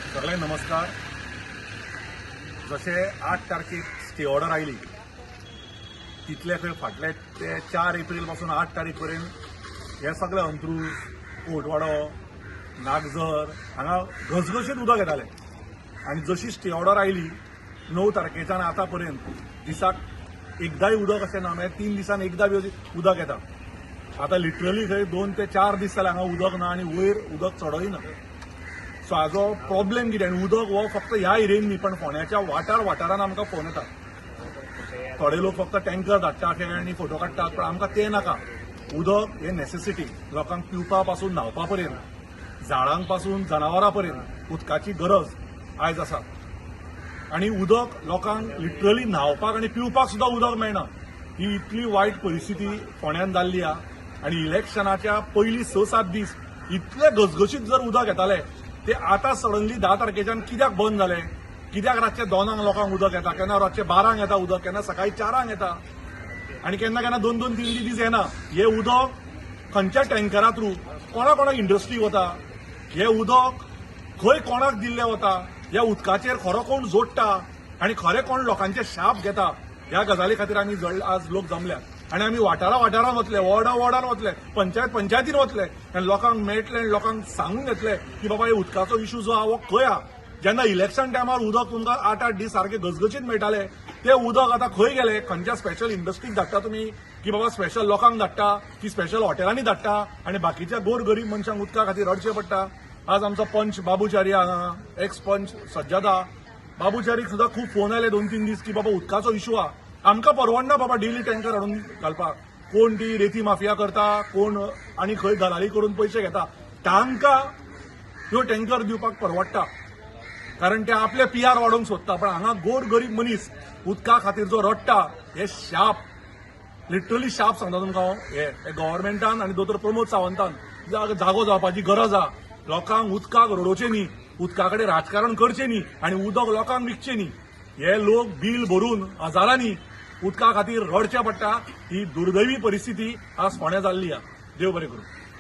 सगळ्यांना नमस्कार. जसे 8 तारखेक स्टे ऑर्डर आयली तितले खंय फाटले ते 4 एप्रिल पासून 8 तारीख पर्यंत हे सगळे अंत्रूज, कोटवाडो, नागझर हांगा घसघशीत उदक येताले आनी जशी स्टे ऑर्डर आयली 9 तारखेच्यान आतां पर्यंत दिसाक एकदांय उदक अशें ना, म्हणजे 3 दिसान एकदा बी उदक येता. आतां लिटरली खंय 2 ते 4 दीस जाले हांगा उदक ना आनी वयर उदक चडय ना. सो हाजो प्रॉब्लेम कितें, आनी उदक हो फक्त ह्या एरियेन न्ही पण फोंड्याच्या वाठारान आमकां फोन येता. थोडे लोक फक्त टँकर धाडटा आनी फोटो काडटात, पण आमकां तें नाका. उदक हे नेसेसिटी, लोकांक पिवपा पासून न्हावपा पर्यंत, झाडांक पासून जनावरां पर्यंत उदकाची गरज आयज आसा. आनी उदक लोकांक लिटरली न्हावपाक आनी पिवपाक सुद्दां उदक मेळना. ही इतली वायट परिस्थिती फोंड्यान जाल्ली आहा. आनी इलेक्शनाच्या पयलीं 6-7 दीस इतले घसघशीत जर उदक येताले ते आतां सडनली 10 तारखेच्यान कित्याक बंद जाले? कित्याक रातचे 2 लोकांक उदक येता, केन्ना रातचे 12 येता उदक, केन्ना सकाळी 4 येता आनी केन्ना केन्ना 2-3 दीस येना. हे उदक खंयच्या टँकरा थ्रू कोणाक इंडस्ट्री वता? हे उदक खंय कोणाक दिल्ले वता? ह्या उदकाचेर खरो कोण जोडटा आनी खरे कोण लोकांचे शाप घेता? ह्या गजाली खातीर आमी आज लोक जमल्यात आनी आमी वाठारान वतले, वॉर्डान वतले, पंचायतीन वतले आनी लोकांक मेळटले आनी लोकांक सांगून घेतले की बाबा हे उदकाचो इश्यू जो आहा हो खंय आहा. जेन्ना इलेक्शन टायमार उदक तुमकां 8-8 दीस सारखे घसघशीत मेळटाले ते उदक आतां खंय गेले? खंयच्या स्पेशल इंडस्ट्रीक धाडटा तुमी की बाबा स्पेशल लोकांक धाडटा की स्पेशल हॉटेलांनी धाडटा आनी बाकीच्या गोरगरीब मनशांक उदका खातीर रडचें पडटा. आज आमचो पंच बाबूचारी हांगा, एक्स पंच सज्जदा बाबूचारीक सुद्दां खूब फोन आयले 2-3 दीस की बाबा उदकाचो इश्यू आहा, आमकां परवडना बाबा डेली टँकर हाडून घालपाक. कोण ती रेती माफिया करता, कोण आनी खंय दलाली करून पयशे घेता, तांकां ह्यो टँकर दिवपाक परवडटा कारण ते आपले PR वाडोवंक सोदता. पण हांगा गोर गरीब मनीस उदका खातीर जो रडटा हे शाप, लिटरली शाप सांगता तुमकां हांव. हे गव्हर्मेंटान आनी दोतोर प्रमोद सावंतान जागो जावपाची गरज आहा. लोकांक उदकाक रडोवचें न्ही, उदका कडेन राजकारण करचें न्ही आनी उदक लोकांक विकचें न्ही. हे लोक बील भरून हजारांनी उदका खातीर रडचें पडटा. ही दुर्दैवी परिस्थिती आज फोंड्या जाल्ली आहा. देव बरें करूं.